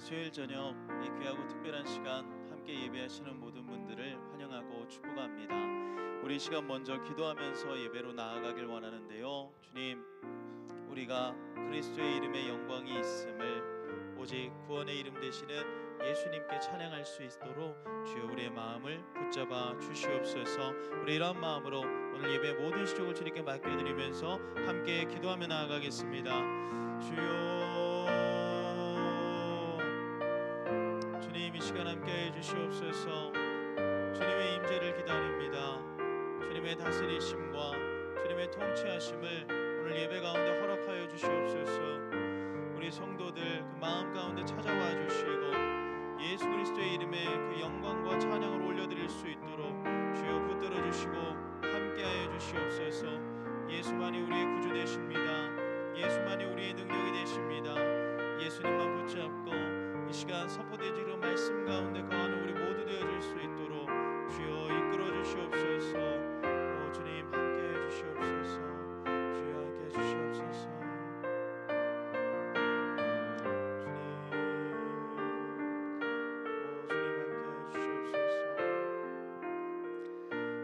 수요일 저녁 이 귀하고 특별한 시간 함께 예배하시는 모든 분들을 환영하고 축복합니다. 우리 이 시간 먼저 기도하면서 예배로 나아가길 원하는데요. 주님, 우리가 그리스도의 이름에 영광이 있음을 오직 구원의 이름 되시는 예수님께 찬양할 수 있도록 주여 우리의 마음을 붙잡아 주시옵소서. 우리 이런 마음으로 오늘 예배 모든 시종을 주님께 맡겨드리면서 함께 기도하며 나아가겠습니다. 주여, 주님 이 시간 함께해 주시옵소서. 주님의 임재를 기다립니다. 주님의 다스리심과 주님의 통치하심을 오늘 예배 가운데 허락하여 주시옵소서. 우리 성도들 그 마음 가운데 찾아와 주시고 예수 그리스도의 이름에 그 영광과 찬양을 올려드릴 수 있도록 주여 붙들어 주시고 함께하여 주시옵소서. 예수만이 우리의 구주 되십니다. 예수만이 우리의 능력이 되십니다. 예수님만 붙잡고 이 시간 선포되지로 말씀 가운데 거하는 우리 모두 되어질 수 있도록 주여 이끌어 주시옵소서. 오 주님 함께해 주시옵소서. 주여 함께해 주시옵소서.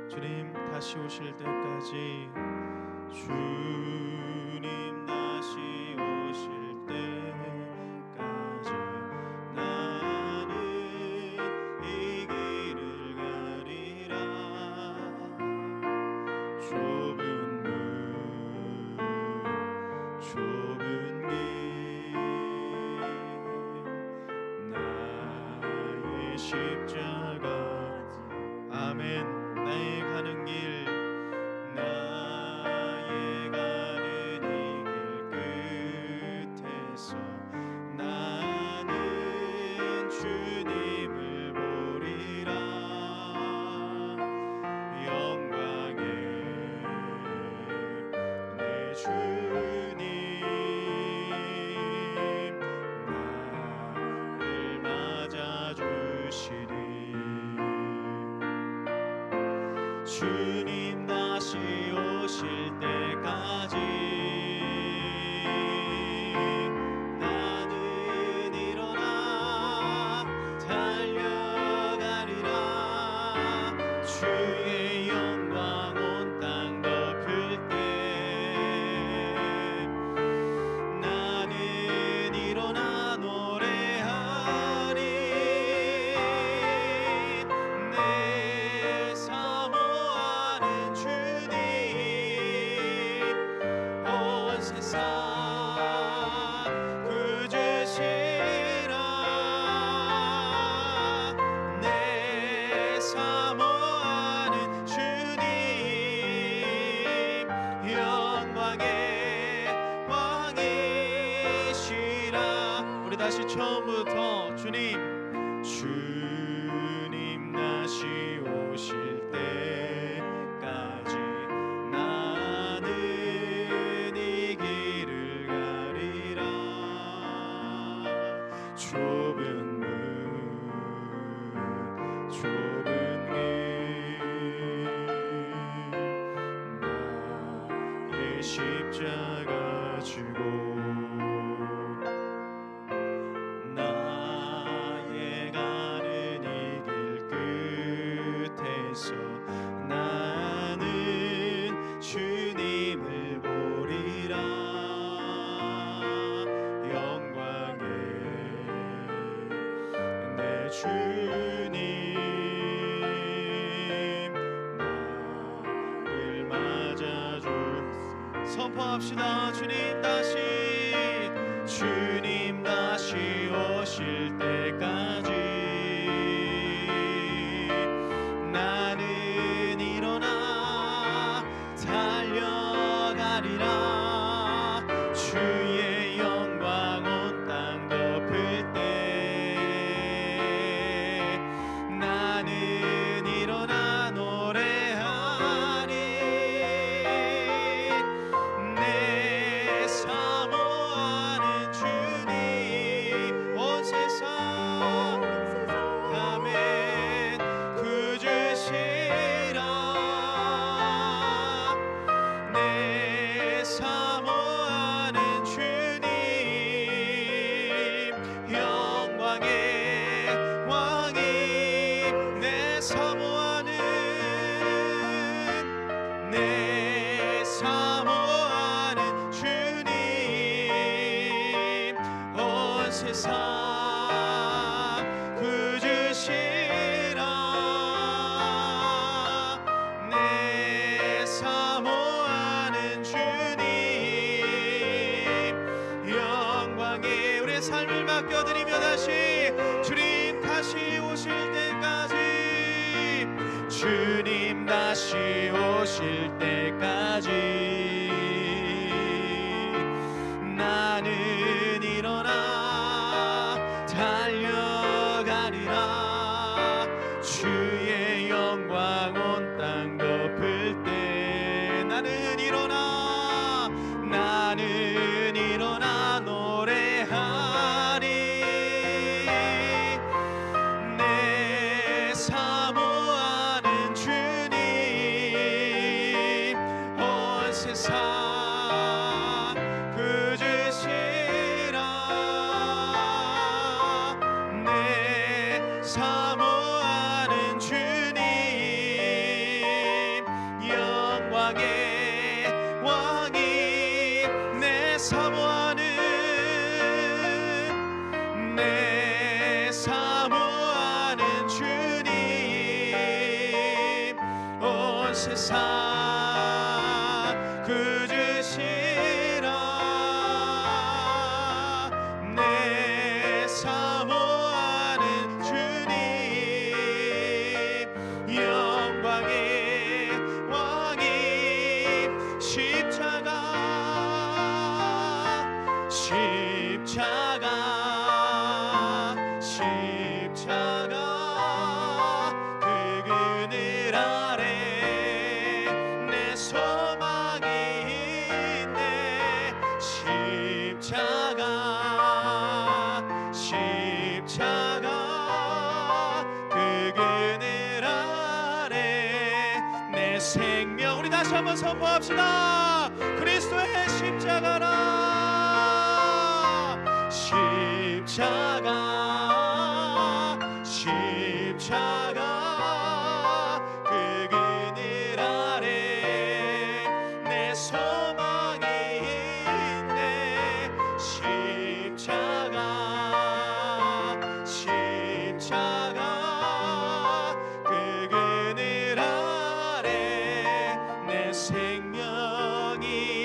주님 다시 오실 때까지 주님 다시 오실 때까지 나는 이 길을 가리라. 좁은 문 좁은 길 나의 십자가 아멘. 나의 가는 길 나의 가는 이 길 끝에서 나는 주님을 보리라. 영광의 내 주님 나를 맞아주시리. 주님 다시 오실 때까지 나는 일어나 달려가리라. 주의 영광 온 땅 덮을 때 나는 일어나 노래하리. 내 사모하는 주님 온 세상 구주시라. 내 사모하는 주님 영광의 왕이시라. 우리 다시 처음부터 주님 다시 오실 때까지 나는 이 길을 가리라. 좁은 문 좁은 길 나의 십자가 지고 나의 가는 이 길 끝에서 나는 주님을 보리라. 영광의 내 주님 나를 맞아주. 선포합시다. 주님 다시 오실 때까지 나는 일어나 달려가리라. 주의 영광 온 땅 덮을 때 나는 일어나 노래하리. 내 사모하는 주 맡겨드리며 다시 주님 다시 오실 때까지, 주님 다시 오실 때까지 나는 일어나 달려가리라. 주의 영광 온 땅 덮을 때 나는 일어나 노래하리. 내 사모하는 주님 온 세상 꾸짖으시라. 내 사모하는 주님 영광의 왕이, 내 사모하는 주님 온 세상 꾸짖으시라. 내 사모하는 주님 영광의 왕이, 십자가 그 그늘 아래 내 소망이 있네. 십자가 그 그늘 아래 내 생명. 우리 다시 한번 선포합시다. 그리스도의 십자가라. 십자가 그 그늘 아래 내 소망이 있네. 십자가 그 그늘 아래 내 생명이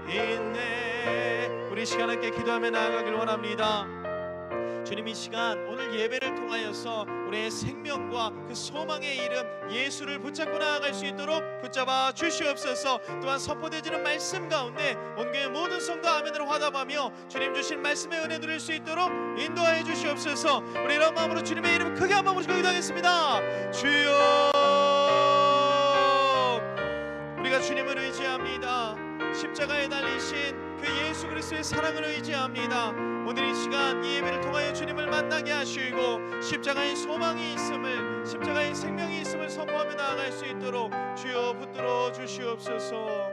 있네. 우리 시간 함께 기도하며 나아가길 원합니다. 주님, 이 시간 오늘 예배를 통하여서 우리의 생명과 그 소망의 이름 예수를 붙잡고 나아갈 수 있도록 붙잡아 주시옵소서. 또한 선포되지는 말씀 가운데 온 교회 모든 성도 아멘으로 화답하며 주님 주신 말씀의 은혜 누릴 수 있도록 인도하여 주시옵소서. 우리 이런 마음으로 주님의 이름 크게 한번 부르시고 기도하겠습니다. 주여, 우리가 주님을 의지합니다. 십자가에 달리신 그 예수 그리스도의 사랑을 의지합니다. 오늘 이 시간 이 예배를 통하여 주님을 만나게 하시고 십자가의 소망이 있음을, 십자가의 생명이 있음을 선포하며 나아갈 수 있도록 주여 붙들어 주시옵소서.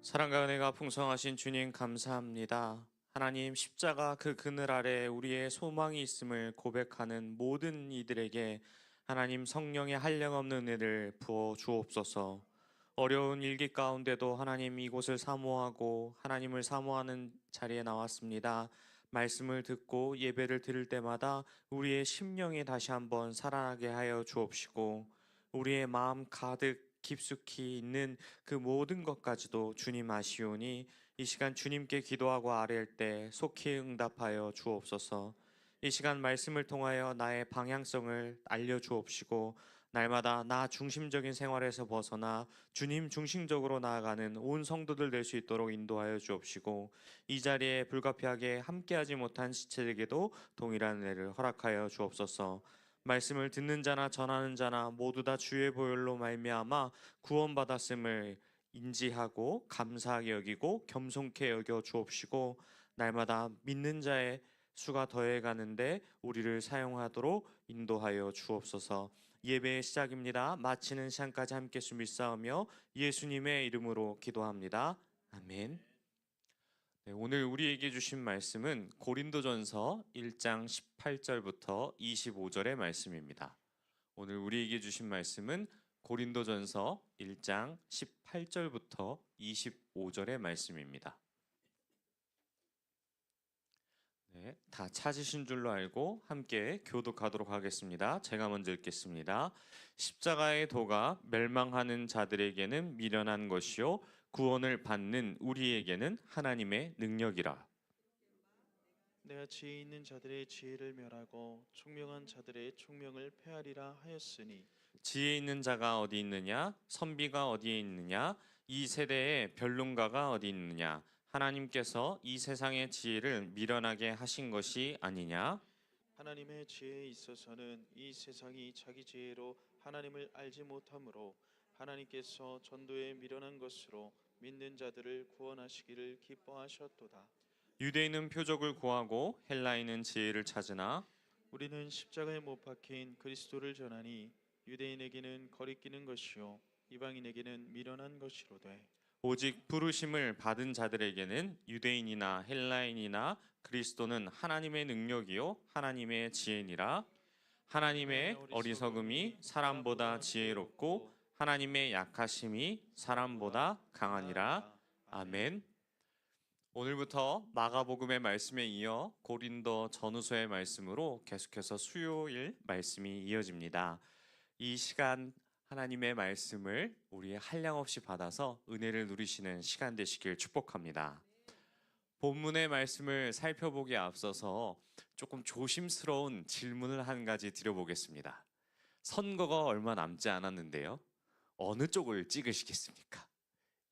사랑과 은혜가 풍성하신 주님 감사합니다. 하나님, 십자가 그 그늘 아래 우리의 소망이 있음을 고백하는 모든 이들에게 하나님 성령의 한량없는 은혜를 부어 주옵소서. 어려운 일기 가운데도 하나님 이곳을 사모하고 하나님을 사모하는 자리에 나왔습니다. 말씀을 듣고 예배를 드릴 때마다 우리의 심령이 다시 한번 살아나게 하여 주옵시고, 우리의 마음 가득 깊숙이 있는 그 모든 것까지도 주님 아시오니 이 시간 주님께 기도하고 아뢰일 때 속히 응답하여 주옵소서. 이 시간 말씀을 통하여 나의 방향성을 알려주옵시고, 날마다 나 중심적인 생활에서 벗어나 주님 중심적으로 나아가는 온 성도들 될 수 있도록 인도하여 주옵시고, 이 자리에 불가피하게 함께하지 못한 지체에게도 동일한 은혜를 허락하여 주옵소서. 말씀을 듣는 자나 전하는 자나 모두 다 주의 보혈로 말미암아 구원받았음을 인지하고 감사하게 여기고 겸손케 여겨 주옵시고, 날마다 믿는 자의 수가 더해가는데 우리를 사용하도록 인도하여 주옵소서. 예배의 시작입니다. 마치는 시간까지 함께 믿사오며 예수님의 이름으로 기도합니다. 아멘. 네, 오늘 우리에게 주신 말씀은 고린도전서 1장 18절부터 25절의 말씀입니다. 오늘 우리에게 주신 말씀은 고린도전서 1장 18절부터 25절의 말씀입니다. 네, 다 찾으신 줄로 알고 함께 교독하도록 하겠습니다. 제가 먼저 읽겠습니다. 십자가의 도가 멸망하는 자들에게는 미련한 것이요 구원을 받는 우리에게는 하나님의 능력이라. 내가 지혜 있는 자들의 지혜를 멸하고 총명한 자들의 총명을 폐하리라 하였으니 지혜 있는 자가 어디 있느냐? 선비가 어디에 있느냐? 이 세대의 변론가가 어디 있느냐? 하나님께서 이 세상의 지혜를 미련하게 하신 것이 아니냐? 하나님의 지혜에 있어서는 이 세상이 자기 지혜로 하나님을 알지 못하므로 하나님께서 전도에 미련한 것으로 믿는 자들을 구원하시기를 기뻐하셨도다. 유대인은 표적을 구하고 헬라인은 지혜를 찾으나 우리는 십자가에 못 박힌 그리스도를 전하니 유대인에게는 거리끼는 것이요 이방인에게는 미련한 것이로되 오직 부르심을 받은 자들에게는 유대인이나 헬라인이나 그리스도는 하나님의 능력이요 하나님의 지혜니라. 하나님의 어리석음이 사람보다 지혜롭고 하나님의 약하심이 사람보다 강하니라. 아멘. 오늘부터 마가복음의 말씀에 이어 고린도 전후서의 말씀으로 계속해서 수요일 말씀이 이어집니다. 이 시간 하나님의 말씀을 우리 한량없이 받아서 은혜를 누리시는 시간 되시길 축복합니다. 본문의 말씀을 살펴보기에 앞서서 조금 조심스러운 질문을 한 가지 드려보겠습니다. 선거가 얼마 남지 않았는데요. 어느 쪽을 찍으시겠습니까?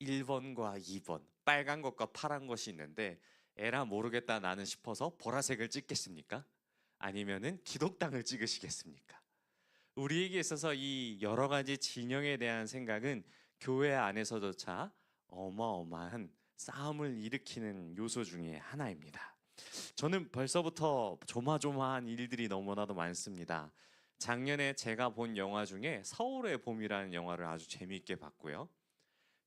1번과 2번, 빨간 것과 파란 것이 있는데 에라 모르겠다 나는 싶어서 보라색을 찍겠습니까? 아니면은 기독당을 찍으시겠습니까? 우리에게 있어서 이 여러 가지 진영에 대한 생각은 교회 안에서조차 어마어마한 싸움을 일으키는 요소 중에 하나입니다. 저는 벌써부터 조마조마한 일들이 너무나도 많습니다. 작년에 제가 본 영화 중에 서울의 봄이라는 영화를 아주 재미있게 봤고요.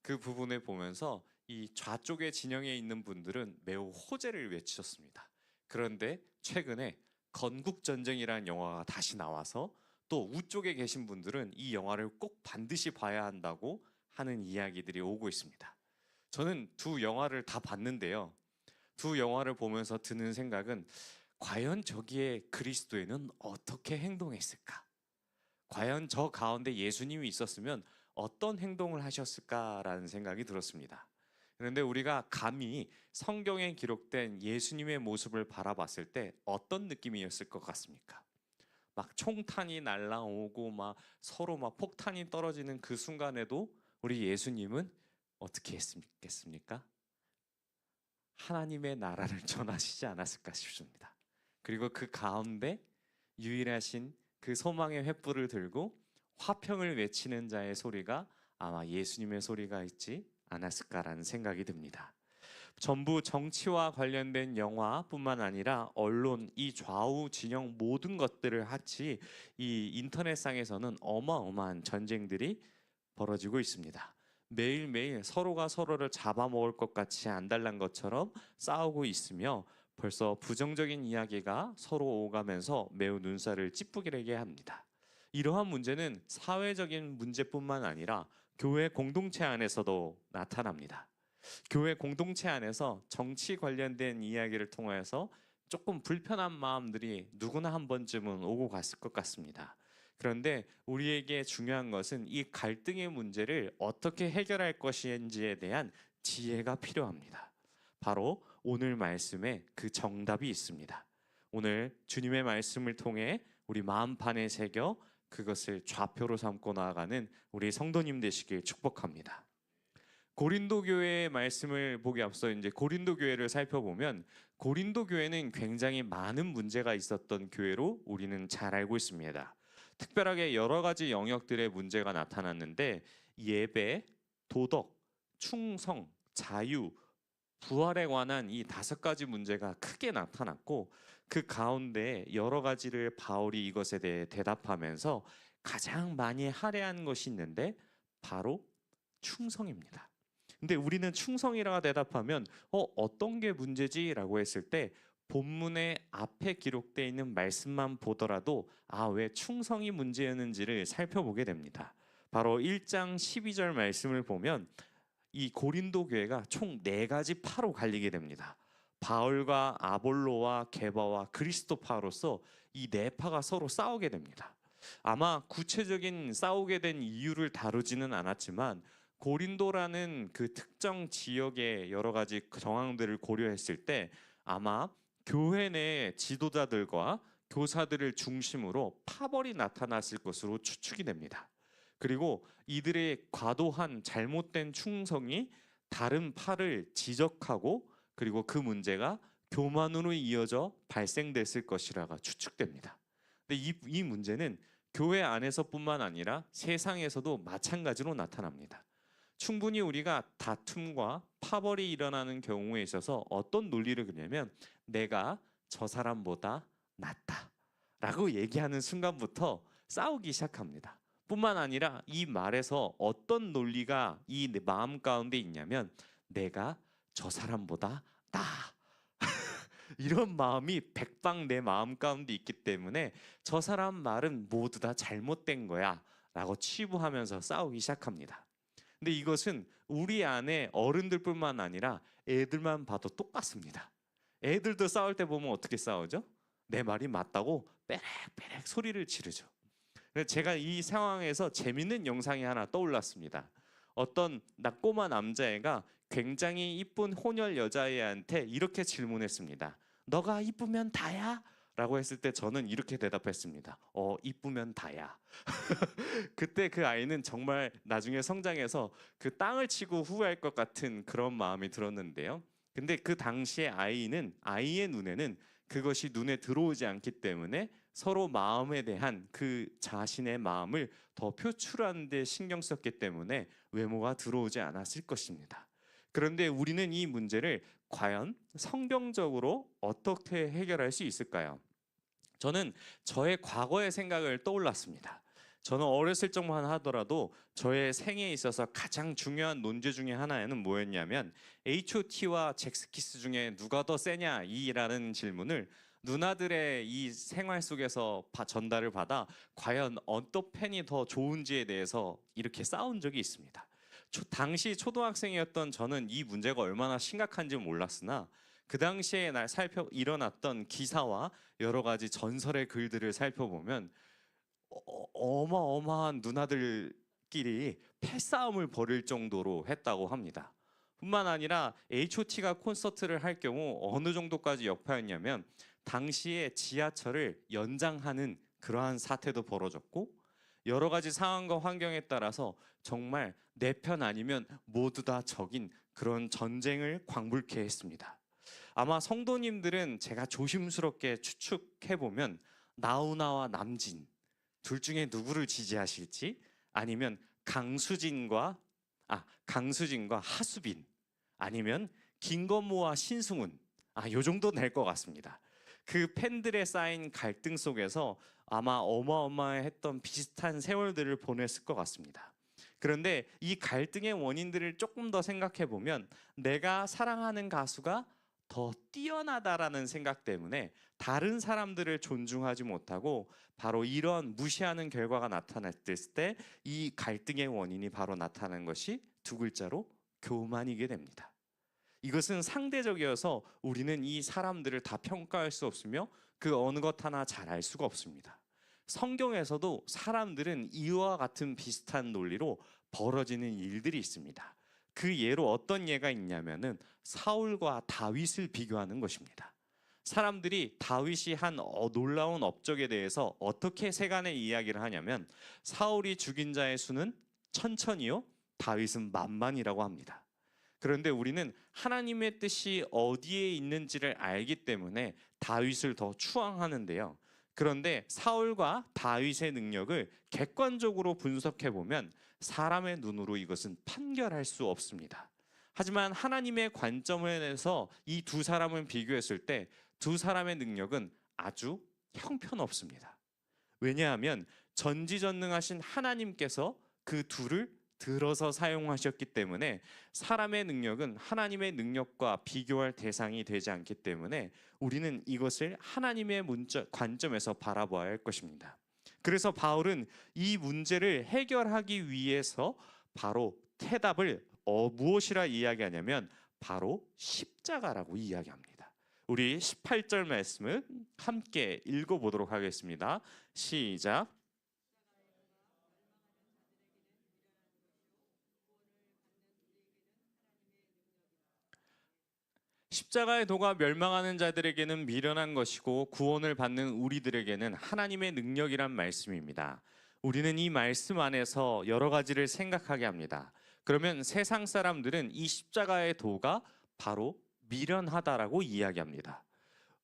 그 부분을 보면서 이 좌쪽의 진영에 있는 분들은 매우 호재를 외치셨습니다. 그런데 최근에 건국전쟁이라는 영화가 다시 나와서 또 우쪽에 계신 분들은 이 영화를 꼭 반드시 봐야 한다고 하는 이야기들이 오고 있습니다. 저는 두 영화를 다 봤는데요. 두 영화를 보면서 드는 생각은 과연 저기에 그리스도인은 어떻게 행동했을까? 과연 저 가운데 예수님이 있었으면 어떤 행동을 하셨을까라는 생각이 들었습니다. 그런데 우리가 감히 성경에 기록된 예수님의 모습을 바라봤을 때 어떤 느낌이었을 것 같습니까? 막 총탄이 날라오고 막 서로 막 폭탄이 떨어지는 그 순간에도 우리 예수님은 어떻게 했겠습니까? 하나님의 나라를 전하시지 않았을까 싶습니다. 그리고 그 가운데 유일하신 그 소망의 횃불을 들고 화평을 외치는 자의 소리가 아마 예수님의 소리가 있지 않았을까라는 생각이 듭니다. 전부 정치와 관련된 영화뿐만 아니라 언론, 이 좌우 진영 모든 것들을 같이 이 인터넷상에서는 어마어마한 전쟁들이 벌어지고 있습니다. 매일매일 서로가 서로를 잡아먹을 것 같이 안달난 것처럼 싸우고 있으며 벌써 부정적인 이야기가 서로 오가면서 매우 눈살을 찌푸리게 합니다. 이러한 문제는 사회적인 문제뿐만 아니라 교회 공동체 안에서도 나타납니다. 교회 공동체 안에서 정치 관련된 이야기를 통해서 조금 불편한 마음들이 누구나 한 번쯤은 오고 갔을 것 같습니다. 그런데 우리에게 중요한 것은 이 갈등의 문제를 어떻게 해결할 것인지에 대한 지혜가 필요합니다. 바로 오늘 말씀에 그 정답이 있습니다. 오늘 주님의 말씀을 통해 우리 마음판에 새겨 그것을 좌표로 삼고 나아가는 우리 성도님 되시길 축복합니다. 고린도 교회의 말씀을 보기 앞서 이제 고린도 교회를 살펴보면 고린도 교회는 굉장히 많은 문제가 있었던 교회로 우리는 잘 알고 있습니다. 특별하게 여러 가지 영역들의 문제가 나타났는데 예배, 도덕, 충성, 자유, 부활에 관한 이 5가지 문제가 크게 나타났고 그 가운데 여러 가지를 바울이 이것에 대해 대답하면서 가장 많이 할애한 것이 있는데 바로 충성입니다. 근데 우리는 충성이라고 대답하면 어떤 게 문제지라고 했을 때 본문의 앞에 기록되어 있는 말씀만 보더라도 왜 충성이 문제였는지를 살펴보게 됩니다. 바로 1장 12절 말씀을 보면 이 고린도 교회가 총 4가지 파로 갈리게 됩니다. 바울과 아볼로와 게바와 그리스도파로서 이 네 파가 서로 싸우게 됩니다. 아마 구체적인 싸우게 된 이유를 다루지는 않았지만 고린도라는 그 특정 지역의 여러 가지 정황들을 고려했을 때 아마 교회 내 지도자들과 교사들을 중심으로 파벌이 나타났을 것으로 추측이 됩니다. 그리고 이들의 과도한 잘못된 충성이 다른 파를 지적하고 그리고 그 문제가 교만으로 이어져 발생됐을 것이라가 추측됩니다. 근데 이 문제는 교회 안에서뿐만 아니라 세상에서도 마찬가지로 나타납니다. 충분히 우리가 다툼과 파벌이 일어나는 경우에 있어서 어떤 논리를 그냐면 내가 저 사람보다 낫다라고 얘기하는 순간부터 싸우기 시작합니다. 뿐만 아니라 이 말에서 어떤 논리가 이 내 마음 가운데 있냐면 내가 저 사람보다 나 이런 마음이 백방 내 마음 가운데 있기 때문에 저 사람 말은 모두 다 잘못된 거야 라고 치부하면서 싸우기 시작합니다. 근데 이것은 우리 안에 어른들뿐만 아니라 애들만 봐도 똑같습니다. 애들도 싸울 때 보면 어떻게 싸우죠? 내 말이 맞다고 빼렉빼렉 소리를 지르죠. 제가 이 상황에서 재밌는 영상이 하나 떠올랐습니다. 어떤 꼬마 남자애가 굉장히 이쁜 혼혈 여자애한테 이렇게 질문했습니다. 너가 이쁘면 다야? 라고 했을 때 저는 이렇게 대답했습니다. 이쁘면 다야. 그때 그 아이는 정말 나중에 성장해서 그 땅을 치고 후회할 것 같은 그런 마음이 들었는데요. 근데 그 당시에 아이의 눈에는 그것이 눈에 들어오지 않기 때문에 서로 마음에 대한 그 자신의 마음을 더 표출하는 데 신경 썼기 때문에 외모가 들어오지 않았을 것입니다. 그런데 우리는 이 문제를 과연 성경적으로 어떻게 해결할 수 있을까요? 저는 저의 과거의 생각을 떠올랐습니다. 저는 어렸을 적만 하더라도 저의 생애에 있어서 가장 중요한 논제 중에 하나에는 뭐였냐면 H.O.T와 잭스키스 중에 누가 더 세냐 이라는 질문을 누나들의 이 생활 속에서 전달을 받아 과연 어떤 팬이 더 좋은지에 대해서 이렇게 싸운 적이 있습니다. 당시 초등학생이었던 저는 이 문제가 얼마나 심각한지 몰랐으나 그 당시에 일어났던 기사와 여러 가지 전설의 글들을 살펴보면 어마어마한 누나들끼리 패싸움을 벌일 정도로 했다고 합니다. 뿐만 아니라 H.O.T가 콘서트를 할 경우 어느 정도까지 역파였냐면 당시에 지하철을 연장하는 그러한 사태도 벌어졌고 여러 가지 상황과 환경에 따라서 정말 내 편 아니면 모두 다 적인 그런 전쟁을 광불케 했습니다. 아마 성도님들은 제가 조심스럽게 추측해보면 나훈아와 남진 둘 중에 누구를 지지하실지 아니면 강수진과 하수빈 아니면 김건모와 신승훈 요 정도 될 것 같습니다. 그 팬들의 쌓인 갈등 속에서 아마 어마어마했던 비슷한 세월들을 보냈을 것 같습니다. 그런데 이 갈등의 원인들을 조금 더 생각해 보면 내가 사랑하는 가수가 더 뛰어나다라는 생각 때문에 다른 사람들을 존중하지 못하고 바로 이런 무시하는 결과가 나타났을 때 이 갈등의 원인이 바로 나타나는 것이 두 글자로 교만이게 됩니다. 이것은 상대적이어서 우리는 이 사람들을 다 평가할 수 없으며 그 어느 것 하나 잘 알 수가 없습니다. 성경에서도 사람들은 이와 같은 비슷한 논리로 벌어지는 일들이 있습니다. 그 예로 어떤 예가 있냐면은 사울과 다윗을 비교하는 것입니다. 사람들이 다윗이 한 놀라운 업적에 대해서 어떻게 세간의 이야기를 하냐면 사울이 죽인 자의 수는 1000이요 다윗은 10,000이라고 합니다. 그런데 우리는 하나님의 뜻이 어디에 있는지를 알기 때문에 다윗을 더 추앙하는데요. 그런데 사울과 다윗의 능력을 객관적으로 분석해 보면 사람의 눈으로 이것은 판결할 수 없습니다. 하지만 하나님의 관점에서 이 두 사람을 비교했을 때 두 사람의 능력은 아주 형편없습니다. 왜냐하면 전지전능하신 하나님께서 그 둘을 들어서 사용하셨기 때문에 사람의 능력은 하나님의 능력과 비교할 대상이 되지 않기 때문에 우리는 이것을 하나님의 관점에서 바라봐야 할 것입니다. 그래서 바울은 이 문제를 해결하기 위해서 바로 해답을 무엇이라 이야기하냐면 바로 십자가라고 이야기합니다. 우리 18절 말씀을 함께 읽어보도록 하겠습니다. 시작. 십자가의 도가 멸망하는 자들에게는 미련한 것이고 구원을 받는 우리들에게는 하나님의 능력이란 말씀입니다. 우리는 이 말씀 안에서 여러 가지를 생각하게 합니다. 그러면 세상 사람들은 이 십자가의 도가 바로 미련하다라고 이야기합니다.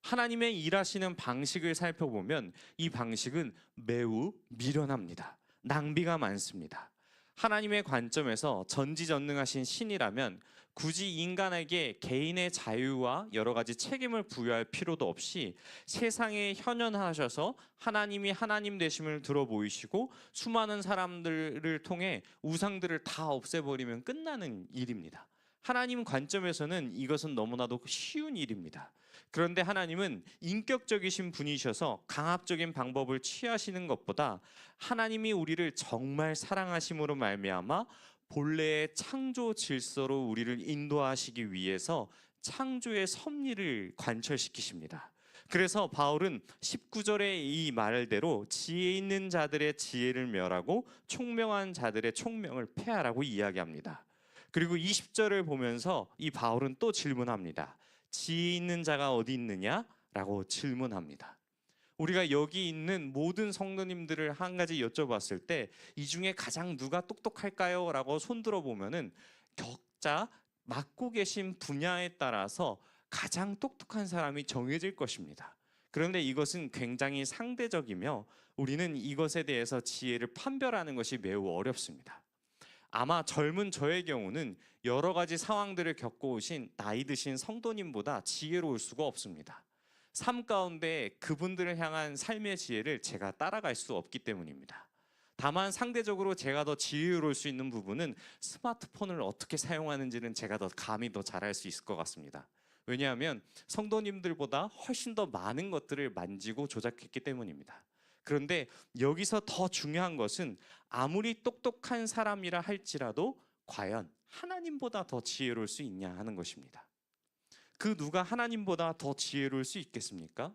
하나님의 일하시는 방식을 살펴보면 이 방식은 매우 미련합니다. 낭비가 많습니다. 하나님의 관점에서 전지전능하신 신이라면 굳이 인간에게 개인의 자유와 여러 가지 책임을 부여할 필요도 없이 세상에 현현하셔서 하나님이 하나님 되심을 들어 보이시고 수많은 사람들을 통해 우상들을 다 없애버리면 끝나는 일입니다. 하나님 관점에서는 이것은 너무나도 쉬운 일입니다. 그런데 하나님은 인격적이신 분이셔서 강압적인 방법을 취하시는 것보다 하나님이 우리를 정말 사랑하심으로 말미암아 본래의 창조 질서로 우리를 인도하시기 위해서 창조의 섭리를 관철시키십니다. 그래서 바울은 19절의 이 말대로 지혜 있는 자들의 지혜를 멸하고 총명한 자들의 총명을 폐하라고 이야기합니다. 그리고 20절을 보면서 이 바울은 또 질문합니다. 지혜 있는 자가 어디 있느냐라고 질문합니다. 우리가 여기 있는 모든 성도님들을 한 가지 여쭤봤을 때 이 중에 가장 누가 똑똑할까요? 라고 손들어 보면은 각자 맡고 계신 분야에 따라서 가장 똑똑한 사람이 정해질 것입니다. 그런데 이것은 굉장히 상대적이며 우리는 이것에 대해서 지혜를 판별하는 것이 매우 어렵습니다. 아마 젊은 저의 경우는 여러 가지 상황들을 겪어오신 나이 드신 성도님보다 지혜로울 수가 없습니다. 삶 가운데 그분들을 향한 삶의 지혜를 제가 따라갈 수 없기 때문입니다. 다만 상대적으로 제가 더 지혜로울 수 있는 부분은 스마트폰을 어떻게 사용하는지는 제가 더 감히 더 잘할 수 있을 것 같습니다. 왜냐하면 성도님들보다 훨씬 더 많은 것들을 만지고 조작했기 때문입니다. 그런데 여기서 더 중요한 것은 아무리 똑똑한 사람이라 할지라도 과연 하나님보다 더 지혜로울 수 있냐 하는 것입니다. 그 누가 하나님보다 더 지혜로울 수 있겠습니까?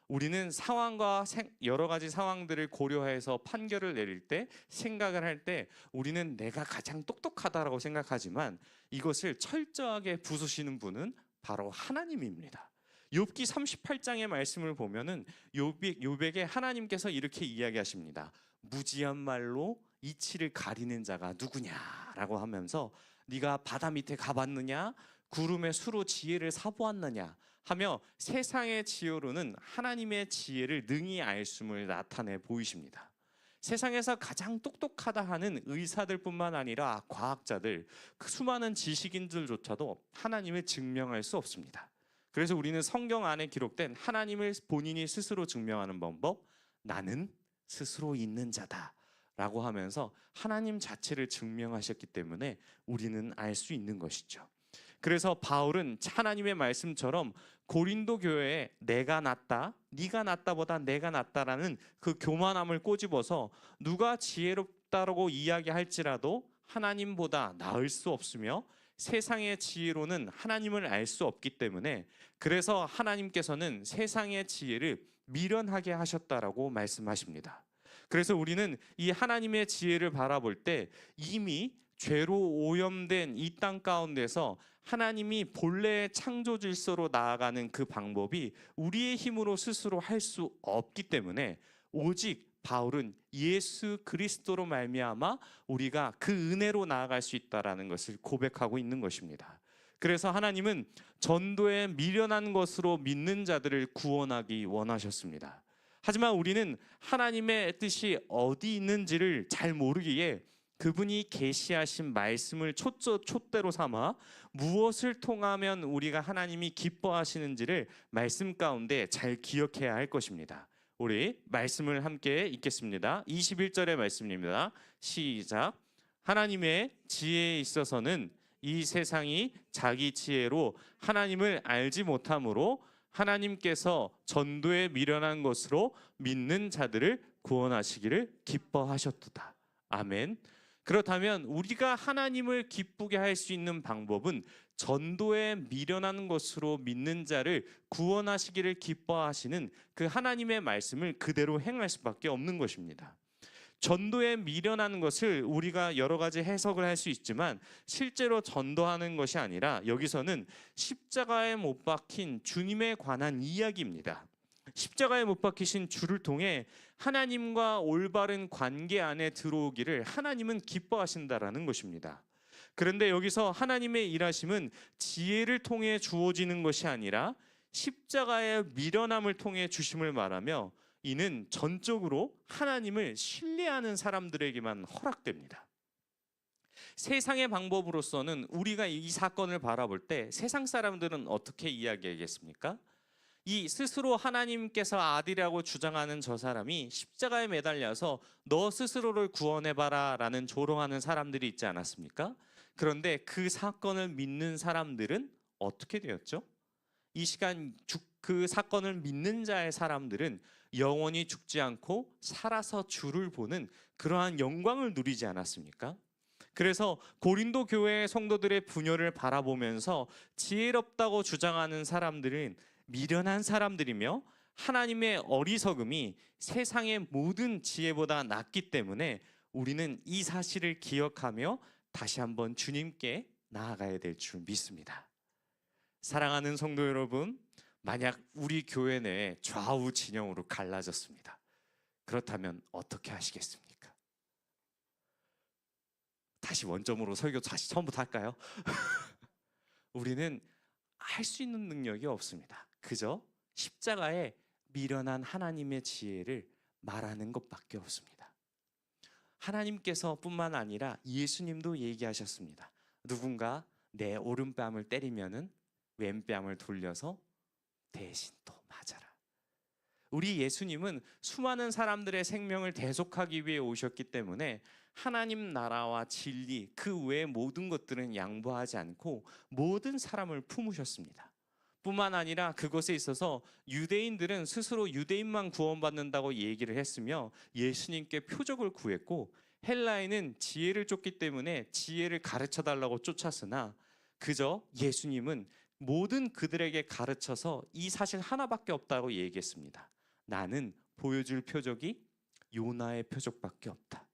우리는 상황과 여러 가지 상황들을 고려해서 판결을 내릴 때, 생각을 할 때 우리는 내가 가장 똑똑하다라고 생각하지만 이것을 철저하게 부수시는 분은 바로 하나님입니다. 욥기 38장의 말씀을 보면은 욥에게 하나님께서 이렇게 이야기하십니다. 무지한 말로 이치를 가리는 자가 누구냐라고 하면서 네가 바다 밑에 가봤느냐? 구름의 수로 지혜를 사보았느냐 하며 세상의 지혜로는 하나님의 지혜를 능히 알숨을 나타내 보이십니다. 세상에서 가장 똑똑하다 하는 의사들뿐만 아니라 과학자들, 그 수많은 지식인들조차도 하나님을 증명할 수 없습니다. 그래서 우리는 성경 안에 기록된 하나님을 본인이 스스로 증명하는 방법, 나는 스스로 있는 자다 라고 하면서 하나님 자체를 증명하셨기 때문에 우리는 알 수 있는 것이죠. 그래서 바울은 하나님의 말씀처럼 고린도 교회에 내가 낫다, 네가 낫다보다 내가 낫다라는 그 교만함을 꼬집어서 누가 지혜롭다라고 이야기할지라도 하나님보다 나을 수 없으며 세상의 지혜로는 하나님을 알 수 없기 때문에 그래서 하나님께서는 세상의 지혜를 미련하게 하셨다라고 말씀하십니다. 그래서 우리는 이 하나님의 지혜를 바라볼 때 이미 죄로 오염된 이 땅 가운데서 하나님이 본래의 창조 질서로 나아가는 그 방법이 우리의 힘으로 스스로 할 수 없기 때문에 오직 바울은 예수 그리스도로 말미암아 우리가 그 은혜로 나아갈 수 있다라는 것을 고백하고 있는 것입니다. 그래서 하나님은 전도에 미련한 것으로 믿는 자들을 구원하기 원하셨습니다. 하지만 우리는 하나님의 뜻이 어디 있는지를 잘 모르기에 그분이 계시하신 말씀을 촛대로 삼아 무엇을 통하면 우리가 하나님이 기뻐하시는지를 말씀 가운데 잘 기억해야 할 것입니다. 우리 말씀을 함께 읽겠습니다. 21절의 말씀입니다. 시작. 하나님의 지혜에 있어서는 이 세상이 자기 지혜로 하나님을 알지 못하므로 하나님께서 전도에 미련한 것으로 믿는 자들을 구원하시기를 기뻐하셨도다. 아멘. 그렇다면 우리가 하나님을 기쁘게 할 수 있는 방법은 전도에 미련한 것으로 믿는 자를 구원하시기를 기뻐하시는 그 하나님의 말씀을 그대로 행할 수밖에 없는 것입니다. 전도에 미련한 것을 우리가 여러 가지 해석을 할 수 있지만 실제로 전도하는 것이 아니라 여기서는 십자가에 못 박힌 주님에 관한 이야기입니다. 십자가에 못 박히신 주를 통해 하나님과 올바른 관계 안에 들어오기를 하나님은 기뻐하신다라는 것입니다. 그런데 여기서 하나님의 일하심은 지혜를 통해 주어지는 것이 아니라 십자가의 미련함을 통해 주심을 말하며 이는 전적으로 하나님을 신뢰하는 사람들에게만 허락됩니다. 세상의 방법으로서는 우리가 이 사건을 바라볼 때 세상 사람들은 어떻게 이야기하겠습니까? 이 스스로 하나님께서 아들이라고 주장하는 저 사람이 십자가에 매달려서 너 스스로를 구원해봐라 라는 조롱하는 사람들이 있지 않았습니까? 그런데 그 사건을 믿는 사람들은 어떻게 되었죠? 이 시간 그 사건을 믿는 자의 사람들은 영원히 죽지 않고 살아서 주를 보는 그러한 영광을 누리지 않았습니까? 그래서 고린도 교회의 성도들의 분열을 바라보면서 지혜롭다고 주장하는 사람들은 미련한 사람들이며 하나님의 어리석음이 세상의 모든 지혜보다 낫기 때문에 우리는 이 사실을 기억하며 다시 한번 주님께 나아가야 될 줄 믿습니다. 사랑하는 성도 여러분, 만약 우리 교회 내에 좌우 진영으로 갈라졌습니다. 그렇다면 어떻게 하시겠습니까? 다시 원점으로 설교 다시 처음부터 할까요? 우리는 할 수 있는 능력이 없습니다. 그저 십자가에 미련한 하나님의 지혜를 말하는 것밖에 없습니다. 하나님께서 뿐만 아니라 예수님도 얘기하셨습니다. 누군가 내 오른뺨을 때리면은 왼뺨을 돌려서 대신 또 맞아라. 우리 예수님은 수많은 사람들의 생명을 대속하기 위해 오셨기 때문에 하나님 나라와 진리 그 외의 모든 것들은 양보하지 않고 모든 사람을 품으셨습니다. 뿐만 아니라 그것에 있어서 유대인들은 스스로 유대인만 구원받는다고 얘기를 했으며 예수님께 표적을 구했고 헬라인은 지혜를 쫓기 때문에 지혜를 가르쳐달라고 쫓았으나 그저 예수님은 모든 그들에게 가르쳐서 이 사실 하나밖에 없다고 얘기했습니다. 나는 보여줄 표적이 요나의 표적밖에 없다.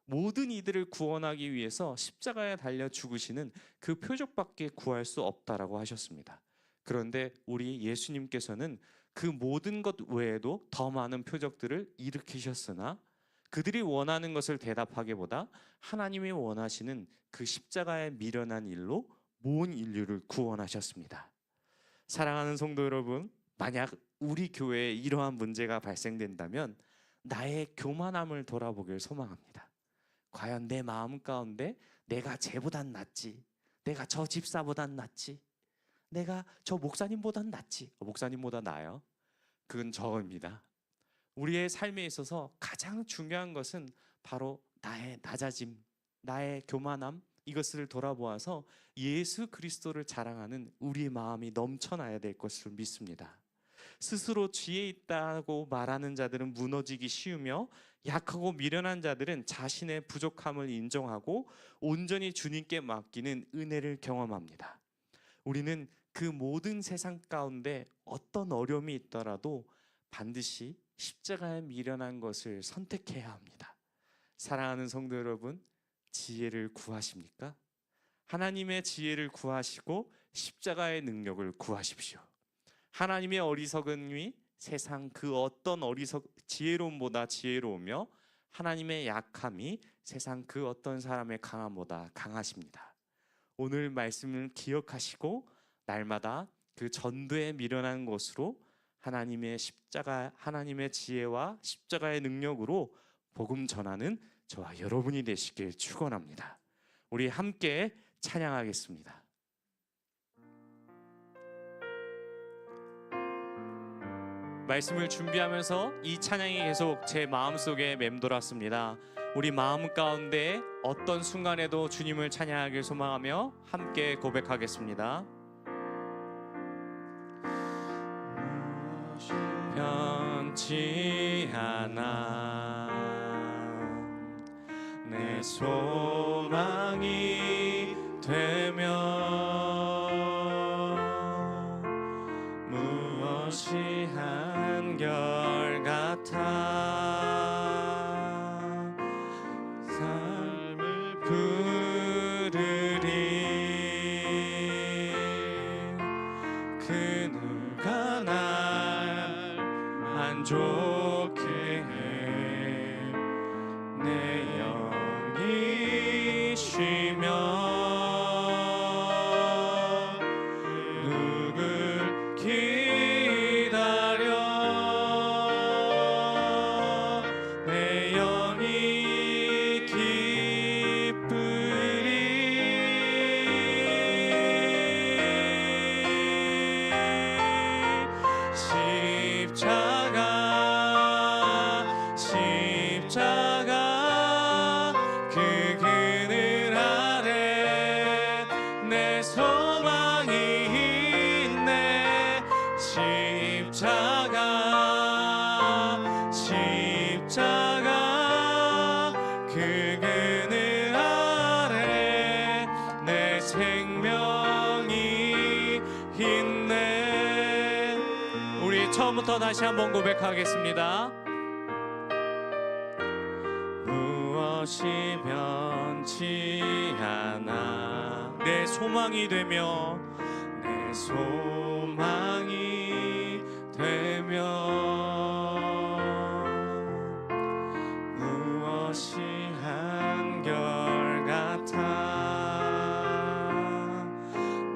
모든 이들을 구원하기 위해서 십자가에 달려 죽으시는 그 표적밖에 구할 수 없다라고 하셨습니다. 그런데 우리 예수님께서는 그 모든 것 외에도 더 많은 표적들을 일으키셨으나 그들이 원하는 것을 대답하기보다 하나님이 원하시는 그 십자가에 미련한 일로 온 인류를 구원하셨습니다. 사랑하는 성도 여러분, 만약 우리 교회에 이러한 문제가 발생된다면 나의 교만함을 돌아보길 소망합니다. 과연 내 마음 가운데 내가 쟤보단 낫지, 내가 저 집사보단 낫지, 내가 저 목사님보단 낫지, 목사님보다 나아요. 그건 저입니다. 우리의 삶에 있어서 가장 중요한 것은 바로 나의 낮아짐, 나의 교만함, 이것을 돌아보아서 예수 그리스도를 자랑하는 우리의 마음이 넘쳐나야 될 것을 믿습니다. 스스로 지혜 있다고 말하는 자들은 무너지기 쉬우며 약하고 미련한 자들은 자신의 부족함을 인정하고 온전히 주님께 맡기는 은혜를 경험합니다. 우리는 그 모든 세상 가운데 어떤 어려움이 있더라도 반드시 십자가에 미련한 것을 선택해야 합니다. 사랑하는 성도 여러분, 지혜를 구하십니까? 하나님의 지혜를 구하시고 십자가의 능력을 구하십시오. 하나님의 어리석음이 세상 그 어떤 지혜로움보다 지혜로우며 하나님의 약함이 세상 그 어떤 사람의 강함보다 강하십니다. 오늘 말씀을 기억하시고 날마다 그 전도에 미련한 것으로 하나님의 십자가, 하나님의 지혜와 십자가의 능력으로 복음 전하는 저와 여러분이 되시길 축원합니다. 우리 함께 찬양하겠습니다. 말씀을 준비하면서 이 찬양이 계속 제 마음속에 맴돌았습니다. 우리 마음 가운데 어떤 순간에도 주님을 찬양하길 소망하며 함께 고백하겠습니다. 변치 않아 내 내 소망이 되며 무엇이 한결같아 삶을 부르리 그 누가 날 만족해 해 내 영이 쉬며 누굴 기다려 내 영이 기쁘리 십자가 그 그늘 아래 내 소망이 있네 십자가 그 그늘 아래 내 생명이 있네. 우리 처음부터 다시 한번 고백하겠습니다. 무엇이 변치 않아 내 소망이 되며 내 소망이 되며 무엇이 한결같아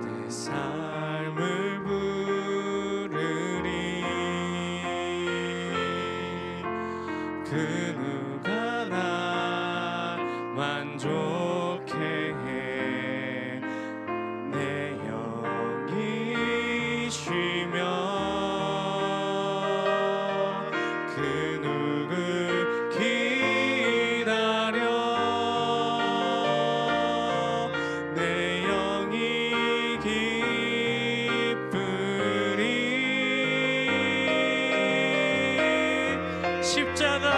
내 삶을 부르리 그 누가 날 만족해 해 내 영이 쉬며 그 누굴 기다려 내 영이 기쁘리 십자가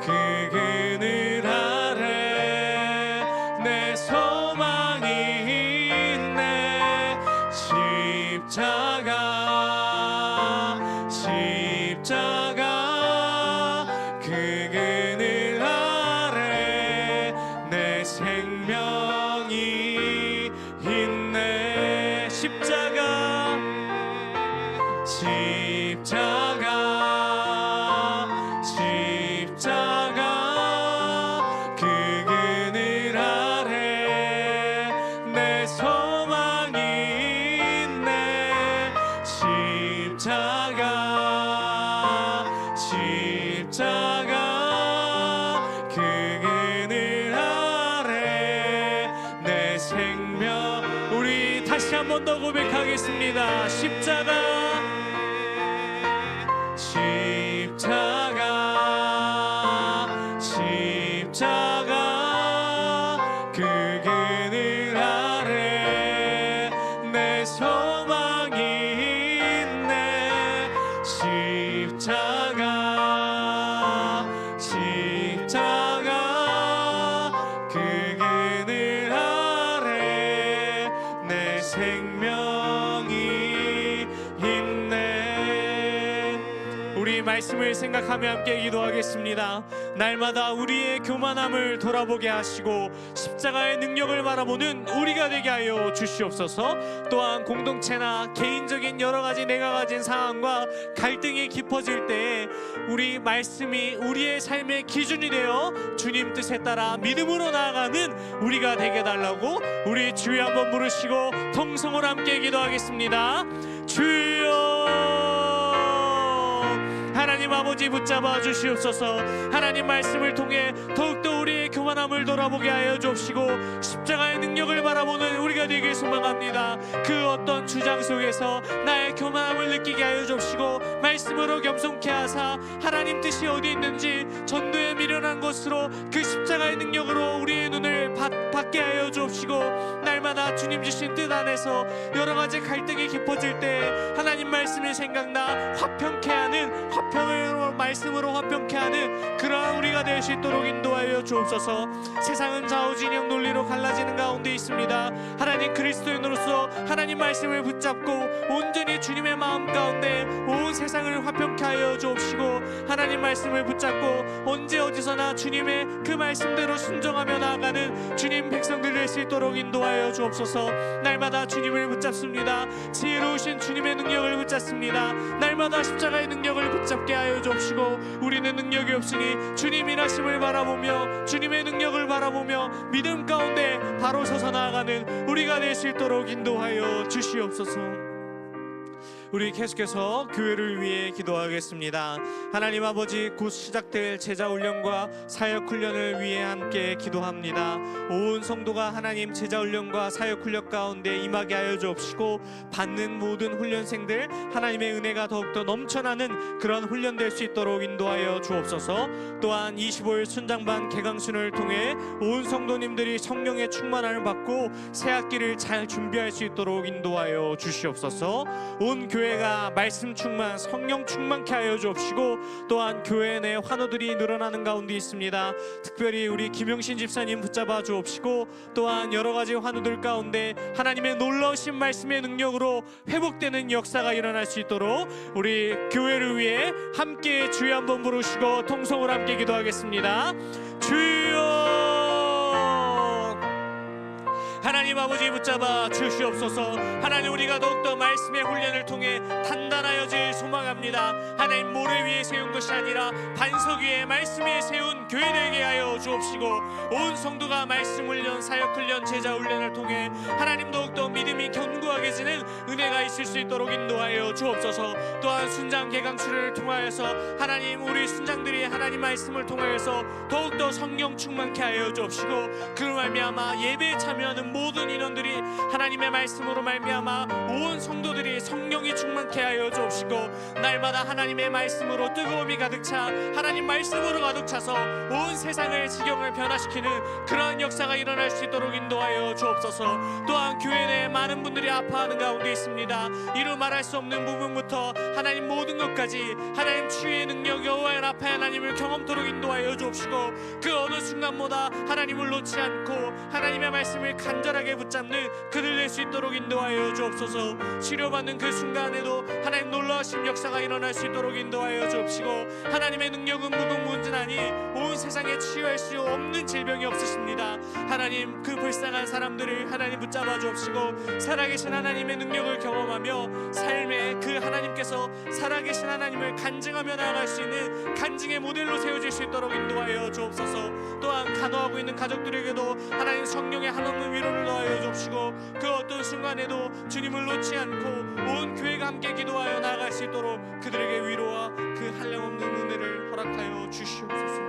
그 그늘 아래 내 소망이 있네 십자가 그 그늘 아래 내 생명이 있네 십자가 그 그늘 아래 내 소망이 있네 십자가 그 그늘 아래 내 생명 우리 다시 한 번 더 고백하겠습니다. 십자가 그 그늘 아래 내 소망이 있네 십자가 그 그늘 아래 내 생명이 있네. 우리 말씀을 생각하며 함께 기도하겠습니다. 날마다 우리의 교만함을 돌아보게 하시고 십자가의 능력을 바라보는 우리가 되게 하여 주시옵소서. 또한 공동체나 개인적인 여러 가지 내가 가진 상황과 갈등이 깊어질 때에 우리 말씀이 우리의 삶의 기준이 되어 주님 뜻에 따라 믿음으로 나아가는 우리가 되게 달라고 우리 주여 한번 부르시고 통성으로 함께 기도하겠습니다. 주여 하나님 아버지 붙잡아 주시옵소서. 하나님 말씀을 통해 더욱더 우리의 교만함을 돌아보게 하여 주옵시고 십자가의 능력을 바라보는 우리가 되길 소망합니다. 그 어떤 주장 속에서 나의 교만함을 느끼게 하여 주옵시고 말씀으로 겸손케 하사 하나님 뜻이 어디 있는지 전도에 미련한 것으로 그 십자가의 능력으로 우리의 눈을 받게 하여 주옵시고, 날마다 주님 주신 뜻 안에서 여러 가지 갈등이 깊어질 때 하나님 말씀이 생각나 화평케 하는, 화평으로 말씀으로 화평케 하는 그러한 우리가 될 수 있도록 인도하여 주옵소서. 세상은 좌우진영 논리로 갈라지는 가운데 있습니다. 하나님 그리스도인으로서 하나님 말씀을 붙잡고 온전히 주님의 마음 가운데 온 세상을 화평케 하여 주옵시고, 하나님 말씀을 붙잡고 언제 어디서나 주님의 그 말씀대로 순종하며 나아가는 주님 백성들 될 수 있도록 인도하여 주옵소서. 날마다 주님을 붙잡습니다. 지혜로우신 주님의 능력을 붙잡습니다. 날마다 십자가의 능력을 붙잡게 하여 주옵시고, 우리는 능력이 없으니 주님 일하심을 바라보며 주님의 능력을 바라보며 믿음 가운데 바로 서서 나아가는 우리가 될 수 있도록 인도하여 주시옵소서. 우리 계속해서 교회를 위해 기도하겠습니다. 하나님 아버지, 곧 시작될 제자훈련과 사역훈련을 위해 함께 기도합니다. 온 성도가 하나님 제자훈련과 사역훈련 가운데 임하게 하여 주옵시고, 받는 모든 훈련생들 하나님의 은혜가 더욱더 넘쳐나는 그런 훈련 될 수 있도록 인도하여 주옵소서. 또한 25일 순장반 개강순을 통해 온 성도님들이 성령의 충만함을 받고 새학기를 잘 준비할 수 있도록 인도하여 주시옵소서. 온 교회가 말씀 충만, 성령 충만케 하여 주옵시고, 또한 교회 내 환우들이 늘어나는 가운데 있습니다. 특별히 우리 김영신 집사님 붙잡아 주옵시고, 또한 여러 가지 환우들 가운데 하나님의 놀라우신 말씀의 능력으로 회복되는 역사가 일어날 수 있도록 우리 교회를 위해 함께 주여 한번 부르시고 통성으로 함께 기도하겠습니다. 주여, 하나님 아버지 붙잡아 주시옵소서. 하나님, 우리가 더욱더 말씀의 훈련을 통해 단단하여질 소망합니다. 하나님, 모래 위에 세운 것이 아니라 반석 위에 말씀 위에 세운 교회 되게 하여 주옵시고, 온 성도가 말씀 훈련, 사역 훈련, 제자 훈련을 통해 하나님 더욱더 믿음이 견고하게지는 은혜가 있을 수 있도록 인도하여 주옵소서. 또한 순장 개강수를 통하여서 하나님, 우리 순장들이 하나님 말씀을 통하여서 더욱더 성령 충만케 하여 주옵시고, 그로 말미암아 예배에 참여하는 모든 인원들이 하나님의 말씀으로 말미암아 온 성도들이 성령이 충만케 하여 주옵시고, 날마다 하나님의 말씀으로 뜨거움이 가득 차 하나님 말씀으로 가득 차서 온 세상을 지경을 변화시키는 그러한 역사가 일어날 수 있도록 인도하여 주옵소서. 또한 교회 내에 많은 분들이 아파하는 가운데 있습니다. 이루 말할 수 없는 부분부터 하나님 모든 것까지 하나님 치유의 능력 여호와의 라파 하나님을 경험토록 인도하여 주옵시고, 그 어느 순간보다 하나님을 놓지 않고 하나님의 말씀을 간절하게 붙잡는 그들 될 수 있도록 인도하여 주옵소서. 치료받는 그 순간에도 하나님 놀라우신 역사가 일어날 수 있도록 인도하여 주옵시고, 하나님의 능력은 무궁무진하니 온 세상에 치유할 수 없는 질병이 없으십니다. 하나님, 그 불쌍한 사람들을 하나님 붙잡아 주옵시고, 살아계신 하나님의 능력을 경험하며 삶에 그 하나님께서 살아계신 하나님을 간증하며 나아갈 수 있는 간증의 모델로 세워질 수 있도록 인도하여 주옵소서. 또한 간호하고 있는 가족들에게도 하나님 성령의 한없는 위로를 더하여 주옵시고, 그 어떤 순간에도 주님을 놓지 않고 온 교회가 함께 기도하여 나아갈 수 있도록 그들에게 위로와 그 한량없는 은혜를 허락하여 주시옵소서.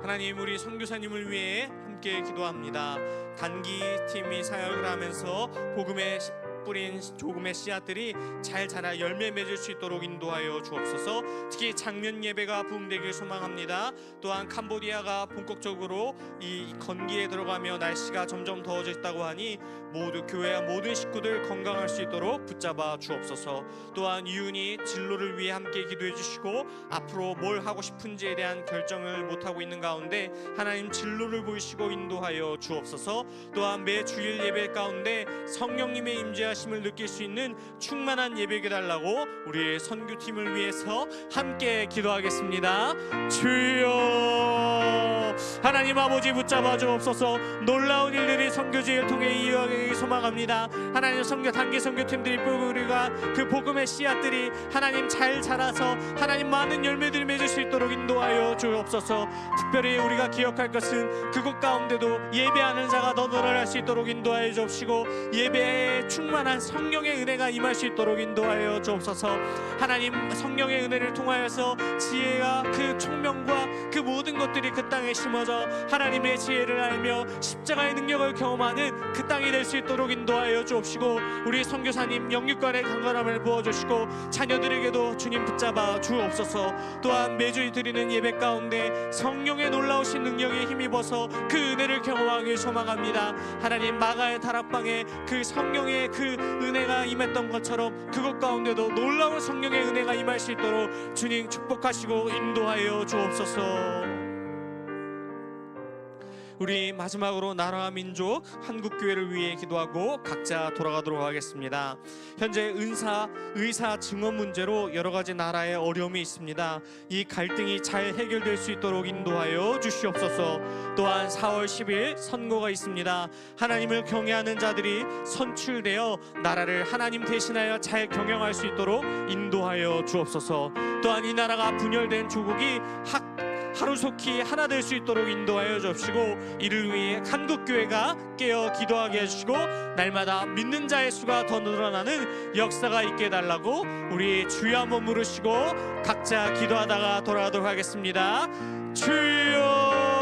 하나님, 우리 선교사님을 위해 함께 기도합니다. 단기팀이 사역을 하면서 복음의 뿌린 조금의 씨앗들이 잘 자라 열매 맺을 수 있도록 인도하여 주옵소서. 특히 장면 예배가 부흥되길 소망합니다. 또한 캄보디아가 본격적으로 이 건기에 들어가며 날씨가 점점 더워져 있다고 하니 모두 교회와 모든 식구들 건강할 수 있도록 붙잡아 주옵소서. 또한 이윤이 진로를 위해 함께 기도해 주시고, 앞으로 뭘 하고 싶은지에 대한 결정을 못하고 있는 가운데 하나님 진로를 보이시고 인도하여 주옵소서. 또한 매 주일 예배 가운데 성령님의 임재하심을 느낄 수 있는 충만한 예배게 달라고 우리의 선교팀을 위해서 함께 기도하겠습니다. 주여, 하나님 아버지 붙잡아 주옵소서. 놀라운 일들이 선교지를 통해 이어가길 소망합니다. 하나님, 선교 단기 선교팀들이 우리가 그 복음의 씨앗들이 하나님 잘 자라서 하나님 많은 열매들을 맺을 수 있도록 인도하여 주옵소서. 특별히 우리가 기억할 것은 그곳 가운데도 예배하는 자가 더 늘어날 수 있도록 인도하여 주옵시고, 예배에 충만한 성령의 은혜가 임할 수 있도록 인도하여 주옵소서. 하나님, 성령의 은혜를 통하여서 지혜와 그 총명과 그 모든 것들이 그 땅에 심어져 하나님의 지혜를 알며 십자가의 능력을 경험하는 그 땅이 될 수 있도록 인도하여 주옵시고, 우리 선교사님 영육간의 강건함을 부어주시고 자녀들에게도 주님 붙잡아 주옵소서. 또한 매주 드리는 예배 가운데 성령의 놀라우신 능력에 힘입어서 그 은혜를 경험하길 소망합니다. 하나님, 마가의 다락방에 그 성령의 그 은혜가 임했던 것처럼 그것 가운데도 놀라운 성령의 은혜가 임할 수 있도록 주님 축복하시고 인도하여 주옵소서. 우리 마지막으로 나라와 민족 한국교회를 위해 기도하고 각자 돌아가도록 하겠습니다. 현재 의사 증원 문제로 여러 가지 나라의 어려움이 있습니다. 이 갈등이 잘 해결될 수 있도록 인도하여 주시옵소서. 또한 4월 10일 선거가 있습니다. 하나님을 경외하는 자들이 선출되어 나라를 하나님 대신하여 잘 경영할 수 있도록 인도하여 주옵소서. 또한 이 나라가 분열된 조국이 하루속히 하나 될 수 있도록 인도하여 주옵시고, 이를 위해 한국교회가 깨어 기도하게 해주시고 날마다 믿는 자의 수가 더 늘어나는 역사가 있게 해달라고 우리 주여 한번 부르시고 각자 기도하다가 돌아가도록 하겠습니다. 주여,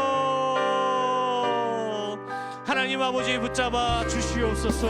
하나님 아버지 붙잡아 주시옵소서.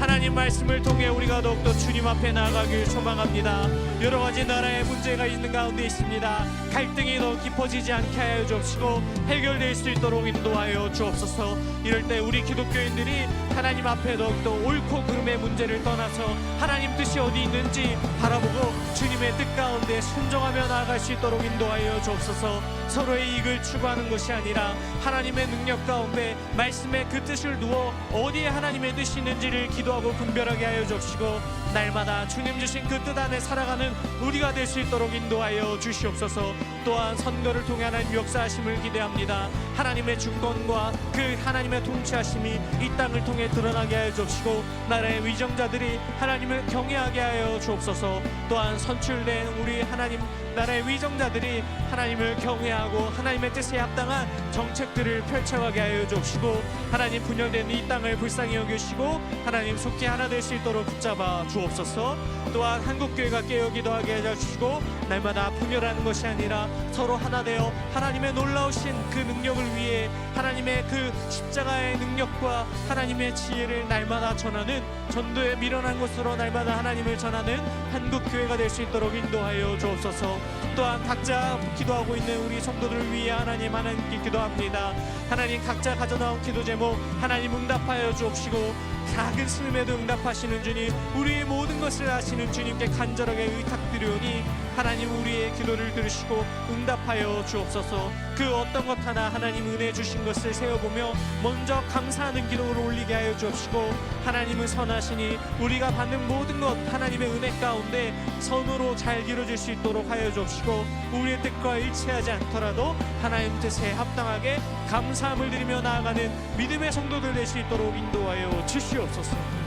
하나님 말씀을 통해 우리가 더욱더 주님 앞에 나아가길 소망합니다. 여러 가지 나라의 문제가 있는 가운데 있습니다. 갈등이 더 깊어지지 않게 하여 주옵시고 해결될 수 있도록 인도하여 주옵소서. 이럴 때 우리 기독교인들이 하나님 앞에 더욱더 옳고 그름의 문제를 떠나서 하나님 뜻이 어디 있는지 바라보고 주님의 뜻 가운데 순종하며 나아갈 수 있도록 인도하여 주옵소서. 서로의 이익을 추구하는 것이 아니라 하나님의 능력 가운데 말씀의 그 뜻을 두어 어디에 하나님의 뜻이 있는지를 기도하고 분별하게 하여 주옵시고 날마다 주님 주신 그 뜻 안에 살아가는 우리가 될 수 있도록 인도하여 주시옵소서. 또한 선거를 통해 하나님 역사하심을 기대합니다. 하나님의 주권과 그 하나님의 통치하심이 이 땅을 통해 드러나게 하여 주옵시고 나라의 위정자들이 하나님을 경외하게 하여 주옵소서. 또한 선출된 우리 하나님 나라의 위정자들이 하나님을 경외하고 하나님의 뜻에 합당한 정책들을 펼쳐가게 하여 주옵시고 하나님 분열된 이 땅을 불쌍히 여기시고 하나님 속히 하나 될 수 있도록 붙잡아 주옵소서. 또한 한국교회가 깨어 기도하게 해주시고 날마다 분열하는 것이 아니라 서로 하나 되어 하나님의 놀라우신 그 능력을 위해 하나님의 그 십자가의 능력과 하나님의 지혜를 날마다 전하는 전도에 미련한 곳으로 날마다 하나님을 전하는 한국교회가 될 수 있도록 인도하여 주옵소서. 또한 각자 기도하고 있는 우리 성도들을 위해 하나님께 기도합니다. 하나님 각자 가져나온 기도 제목 하나님 응답하여 주옵시고 작은 스님에도 응답하시는 주님, 우리의 모든 것을 아시는 주님께 간절하게 의탁드리오니 하나님 우리의 기도를 들으시고 응답하여 주옵소서. 그 어떤 것 하나 하나님 은혜 주신 것을 세어보며 먼저 감사하는 기도를 올리게 하여 주옵시고 하나님은 선하시니 우리가 받는 모든 것 하나님의 은혜 가운데 선으로 잘 이루어질 수 있도록 하여 주옵시고 우리의 뜻과 일치하지 않더라도 하나님 뜻에 합당하게 감사함을 드리며 나아가는 믿음의 성도들 될 수 있도록 인도하여 주시옵소서.